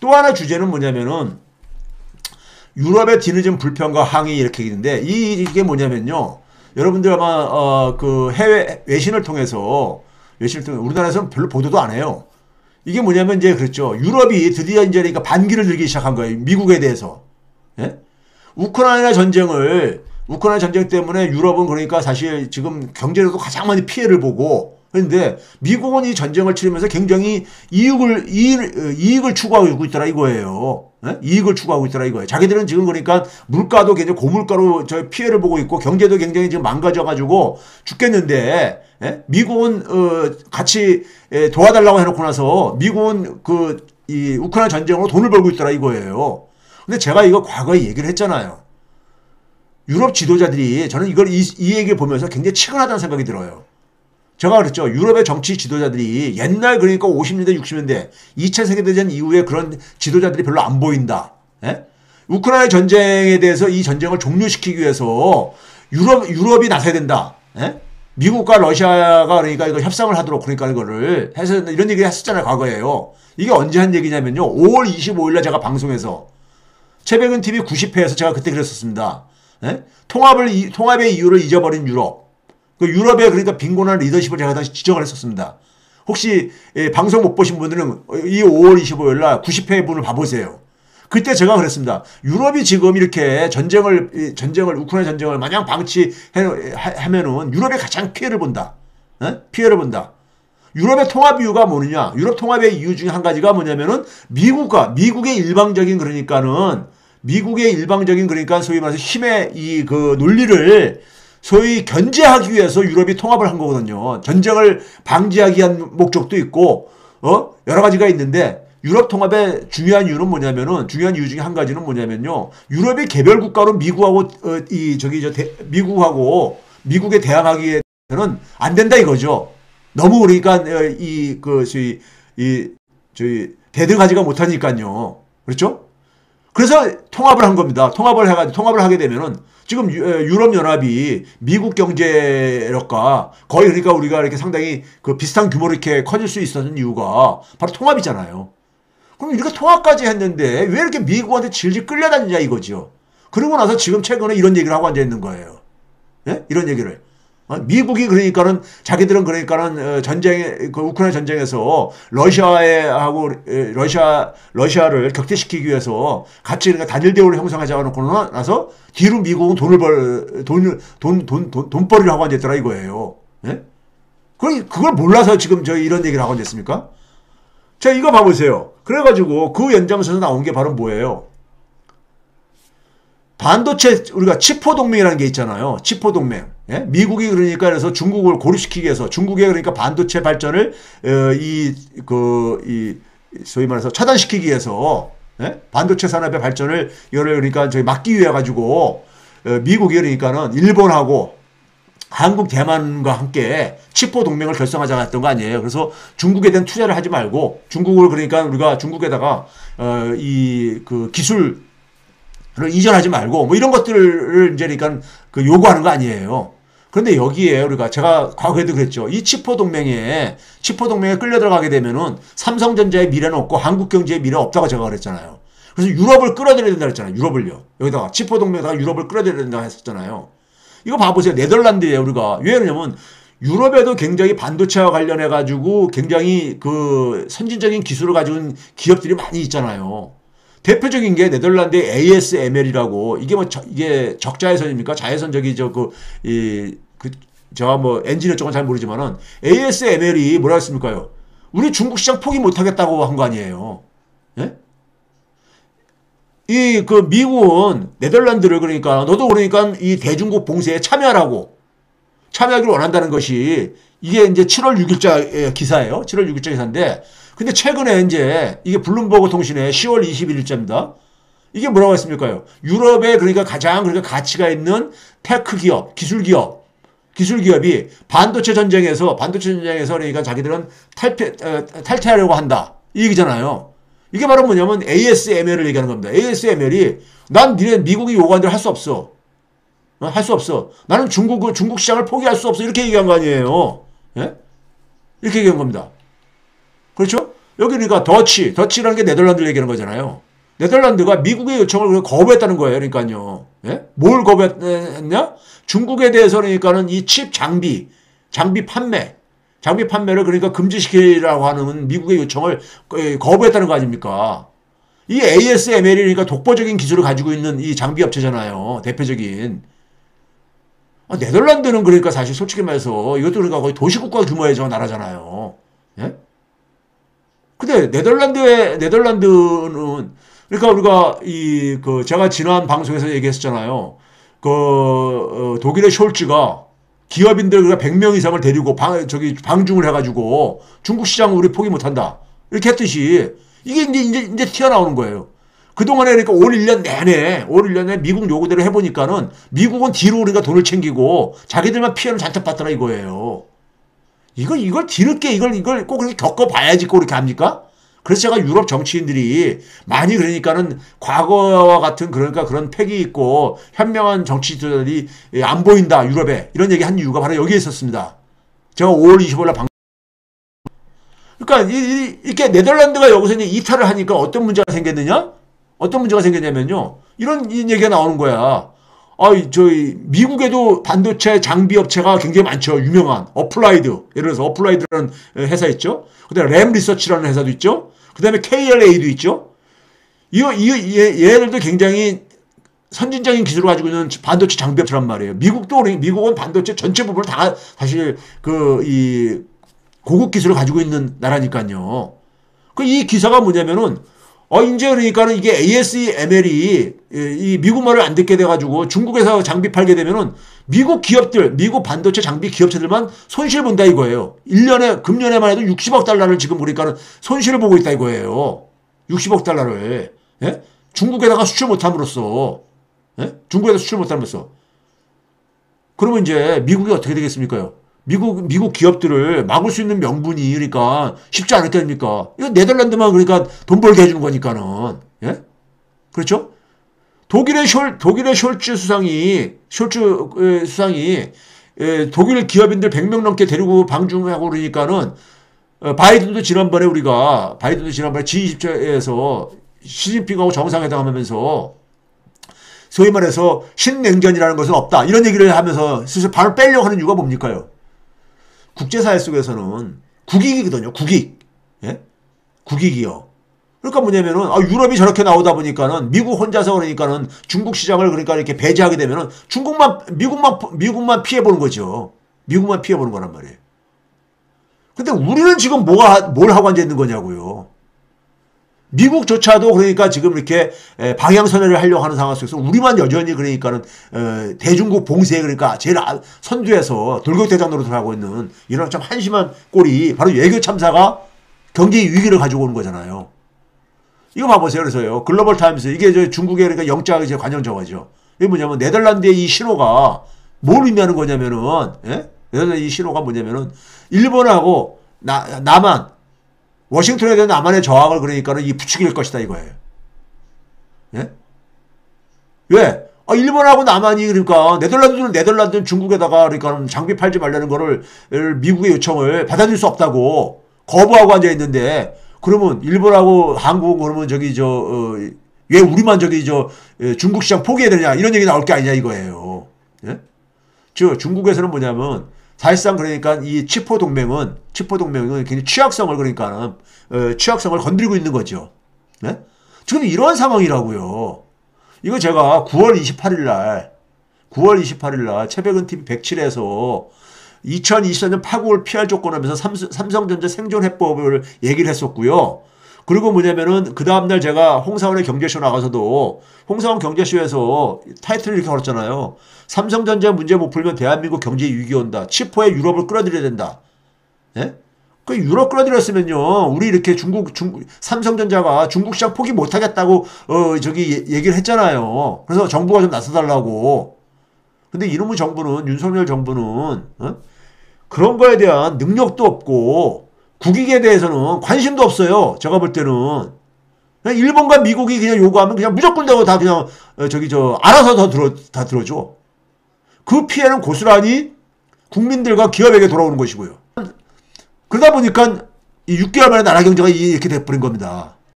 또 하나 주제는 뭐냐면은 유럽의 뒤늦은 불평과 항의 이렇게 있는데 이게 뭐냐면요. 여러분들 아마 그 해외 외신을 통해서 우리나라에서는 별로 보도도 안 해요. 이게 뭐냐면 이제 그렇죠. 유럽이 드디어 이제 그러니까 반기를 들기 시작한 거예요. 미국에 대해서. 예? 우크라이나 전쟁 때문에 유럽은 그러니까 사실 지금 경제로도 가장 많이 피해를 보고 그런데 미국은 이 전쟁을 치르면서 굉장히 이익을 추구하고 있더라 이거예요. 예? 이익을 추구하고 있더라 이거예요. 자기들은 지금 그러니까 물가도 굉장히 고물가로 저 피해를 보고 있고 경제도 굉장히 지금 망가져가지고 죽겠는데 예? 미국은 같이 도와달라고 해놓고 나서 미국은 이 우크라이나 전쟁으로 돈을 벌고 있더라 이거예요. 근데 제가 이거 과거에 얘기를 했잖아요. 유럽 지도자들이 저는 이 얘기를 보면서 굉장히 치근하다는 생각이 들어요. 제가 그랬죠. 유럽의 정치 지도자들이 옛날 그러니까 50년대 60년대 2차 세계대전 이후에 그런 지도자들이 별로 안 보인다. 예? 우크라이나 전쟁에 대해서 이 전쟁을 종료시키기 위해서 유럽이 나서야 된다. 예? 미국과 러시아가 그러니까 이거 협상을 하도록 그러니까 이거를 해서 이런 얘기 했었잖아요. 과거에요. 이게 언제 한 얘기냐면요. 5월 25일날 제가 방송에서 최백은 TV 90회에서 제가 그때 그랬었습니다. 예? 통합의 이유를 잊어버린 유럽. 그 유럽의 그러니까 빈곤한 리더십을 제가 당시 지적을 했었습니다. 혹시 방송 못 보신 분들은 이 5월 25일 날 90회 분을 봐보세요. 그때 제가 그랬습니다. 유럽이 지금 이렇게 우크라이나 전쟁을 마냥 방치하면은 유럽이 가장 피해를 본다. 에? 피해를 본다. 유럽의 통합 이유가 뭐느냐? 유럽 통합의 이유 중에 한 가지가 뭐냐면은 미국의 일방적인 그러니까 소위 말해서 힘의 그 논리를 소위 견제하기 위해서 유럽이 통합을 한 거거든요. 전쟁을 방지하기 위한 목적도 있고, 여러 가지가 있는데, 유럽 통합의 중요한 이유 중에 한 가지는 뭐냐면요. 유럽이 개별 국가로 미국에 대항하기에는 안 된다 이거죠. 너무 그러니까, 대등하지가 못하니까요. 그렇죠? 그래서 통합을 한 겁니다. 통합을 하게 되면은 지금 유럽연합이 미국 경제력과 거의 그러니까 우리가 이렇게 상당히 그 비슷한 규모로 이렇게 커질 수 있었던 이유가 바로 통합이잖아요. 그럼 이렇게 통합까지 했는데 왜 이렇게 미국한테 질질 끌려다니냐 이거죠. 그러고 나서 지금 최근에 이런 얘기를 하고 앉아 있는 거예요. 예? 이런 얘기를. 미국이 그러니까는 자기들은 그러니까는 우크라이나 전쟁에서 러시아를 격퇴시키기 위해서 같이 그러니까 단일 대우를 형성하자고 놓고 나서 뒤로 미국은 돈벌이를 하고 앉았더라 이거예요. 예? 그걸 몰라서 지금 이런 얘기를 하고 앉았습니까? 자, 이거 봐보세요. 그래가지고 그 연장선에서 나온 게 바로 뭐예요? 반도체 우리가 치포 동맹이라는 게 있잖아요. 치포 동맹. 예? 미국이 그러니까 그래서 중국을 고립시키기 위해서 중국의 그러니까 반도체 발전을 소위 말해서 차단시키기 위해서 예? 반도체 산업의 발전을 이거를 그러니까 막기 위해 가지고 미국이 그러니까는 일본하고 한국, 대만과 함께 치포 동맹을 결성하자고 했던 거 아니에요. 그래서 중국에 대한 투자를 하지 말고 중국을 그러니까 우리가 중국에다가 기술을 이전하지 말고 뭐 이런 것들을 이제 그러니까 요구하는 거 아니에요. 그런데 여기에 제가 과거에도 그랬죠. 이 치포 동맹에 끌려 들어가게 되면은 삼성전자의 미래는 없고 한국 경제의 미래는 없다고 제가 그랬잖아요. 그래서 유럽을 끌어들여야 된다 그랬잖아요. 유럽을요. 여기다가 치포 동맹에다가 유럽을 끌어들여야 된다고 했었잖아요. 이거 봐보세요. 네덜란드예요. 왜 그러냐면 유럽에도 굉장히 반도체와 관련해 가지고 굉장히 그 선진적인 기술을 가지고 기업들이 많이 있잖아요. 대표적인 게 네덜란드의 ASML이라고 이게 적자회선입니까? 자회선 제가 뭐 엔지니어 쪽은 잘 모르지만은 ASML이 뭐라 했습니까요? 우리 중국 시장 포기 못 하겠다고 한 거 아니에요. 예? 미국은 네덜란드를 그러니까 너도 그러니까 이 대중국 봉쇄에 참여하기를 원한다는 것이 이게 이제 7월 6일자 기사예요. 7월 6일자 기사인데 근데 최근에 이제 이게 블룸버그 통신의 10월 21일자입니다. 이게 뭐라고 했습니까요? 유럽에 그러니까 가장 그러니까 가치가 있는 테크 기업, 기술 기업이 반도체 전쟁에서 그러니까 자기들은 탈퇴하려고 한다. 이 얘기잖아요. 이게 바로 뭐냐면 ASML을 얘기하는 겁니다. ASML이 난 미국이 요구한 대로 할 수 없어. 할 수 없어. 나는 중국 시장을 포기할 수 없어. 이렇게 얘기한 거 아니에요. 예? 이렇게 얘기한 겁니다. 그렇죠? 여기 그러니까 더치라는 게 네덜란드를 얘기하는 거잖아요. 네덜란드가 미국의 요청을 거부했다는 거예요. 그러니까요. 예? 뭘 거부했냐? 중국에 대해서 그러니까는 이 칩 장비 판매를 그러니까 금지시키라고 하는 미국의 요청을 거부했다는 거 아닙니까? 이 ASML이 그러니까 독보적인 기술을 가지고 있는 이 장비 업체잖아요. 대표적인. 네덜란드는 그러니까 사실 솔직히 말해서 이것도 그러니까 거의 도시국가 규모의 저 나라잖아요. 예? 근데 네덜란드는 그러니까 우리가 제가 지난 방송에서 얘기했었잖아요. 독일의 숄츠가 기업인들 100명 이상을 데리고 방중을 해가지고 중국 시장을 우리 포기 못한다. 이렇게 했듯이 이게 이제 튀어나오는 거예요. 그동안에 그러니까 올 1년 내내 미국 요구대로 해보니까는 미국은 뒤로 우리가 돈을 챙기고 자기들만 피해는 잔뜩 봤더라 이거예요. 이걸 뒤늦게 이걸 꼭 그렇게 겪어봐야지 꼭 그렇게 합니까? 그래서 제가 유럽 정치인들이 많이 그러니까는 과거와 같은 그러니까 그런 패기 있고 현명한 정치인들이 안 보인다 유럽에 이런 얘기 한 이유가 바로 여기에 있었습니다. 제가 5월 25일 날 그러니까 이렇게 네덜란드가 여기서 이제 이탈을 하니까 어떤 문제가 생겼느냐? 어떤 문제가 생겼냐면요. 이런 얘기가 나오는 거야. 미국에도 반도체 장비 업체가 굉장히 많죠. 유명한 어플라이드. 예를 들어서 어플라이드라는 회사 있죠. 그 다음에 램 리서치라는 회사도 있죠. 그 다음에 KLA도 있죠. 얘네들도 굉장히 선진적인 기술을 가지고 있는 반도체 장비 업체란 말이에요. 미국은 반도체 전체 부분을 다 사실 고급 기술을 가지고 있는 나라니까요. 이 기사가 뭐냐면은 이제 그러니까는 이게 ASML이 이 미국말을 안 듣게 돼가지고 중국에서 장비 팔게 되면은 미국 반도체 장비 기업체들만 손실 본다 이거예요. 금년에만 해도 60억 달러를 지금 그러니까는 손실을 보고 있다 이거예요. 60억 달러를. 예? 중국에다가 수출 못함으로써. 예? 중국에다 수출 못함으로써. 그러면 이제 미국이 어떻게 되겠습니까? 미국 기업들을 막을 수 있는 명분이 그러니까 쉽지 않을 게 아닙니까? 이거 네덜란드만 그러니까 돈 벌게 해주는 거니까는. 예? 그렇죠? 독일의 숄츠 수상이 독일 기업인들 100명 넘게 데리고 방중하고 그러니까는 바이든도 지난번에 G20에서 시진핑하고 정상회담 하면서 소위 말해서 신냉전이라는 것은 없다. 이런 얘기를 하면서 슬슬 발을 빼려고 하는 이유가 뭡니까요? 국제사회 속에서는 국익이거든요. 국익. 예? 국익이요. 그러니까 뭐냐면은 유럽이 저렇게 나오다 보니까는 미국 혼자서 그러니까는 중국 시장을 그러니까 이렇게 배제하게 되면은 미국만 피해 보는 거죠. 미국만 피해 보는 거란 말이에요. 근데 우리는 지금 뭘 하고 앉아 있는 거냐고요. 미국조차도 그러니까 지금 이렇게 방향선회를 하려고 하는 상황 속에서 우리만 여전히 그러니까는 대중국 봉쇄에 그러니까 제일 선두에서 돌격대장 노릇을 하고 있는 이런 참 한심한 꼴이 바로 외교 참사가 경제 위기를 가지고 오는 거잖아요. 이거 봐보세요. 그래서요. 글로벌 타임스 이게 중국의 그러니까 영자 관영 저거죠. 이게 뭐냐면 네덜란드의 이 신호가 뭘 의미하는 거냐면은 네덜란드 이 신호가 뭐냐면은 일본하고 남한 워싱턴에 대한 남한의 저항을 그러니까는 부추길 것이다 이거예요. 예? 왜? 일본하고 남한이 그러니까 네덜란드는 중국에다가 그러니까 장비 팔지 말라는 거를 미국의 요청을 받아들일 수 없다고 거부하고 앉아 있는데 그러면 일본하고 한국은 그러면 왜 우리만 중국 시장 포기해야 되냐 이런 얘기 나올 게 아니냐 이거예요. 예? 중국에서는 뭐냐면 사실상 그러니까 이 치포 동맹은 굉장히 취약성을 건드리고 있는 거죠. 네? 지금 이런 상황이라고요. 이거 제가 9월 28일 날 최백은 TV 107에서 2024년 파국을 피할 조건하면서 삼성전자 생존 해법을 얘기를 했었고요. 그리고 뭐냐면은 그 다음날 제가 홍사원의 경제쇼 나가서도 홍사원 경제쇼에서 타이틀을 이렇게 걸었잖아요. 삼성전자 문제 못 풀면 대한민국 경제 위기 온다. 치포에 유럽을 끌어들여야 된다. 예? 그 유럽 끌어들였으면요. 우리 이렇게 삼성전자가 중국 시장 포기 못 하겠다고 얘기를 했잖아요. 그래서 정부가 좀 나서달라고. 근데 이놈의 정부는 윤석열 정부는 그런 거에 대한 능력도 없고 국익에 대해서는 관심도 없어요. 제가 볼 때는. 그냥 일본과 미국이 그냥 요구하면 그냥 무조건 다 그냥 알아서 다 들어줘. 그 피해는 고스란히 국민들과 기업에게 돌아오는 것이고요. 그러다 보니까 이 6개월 만에 나라 경제가 이렇게 돼버린 겁니다.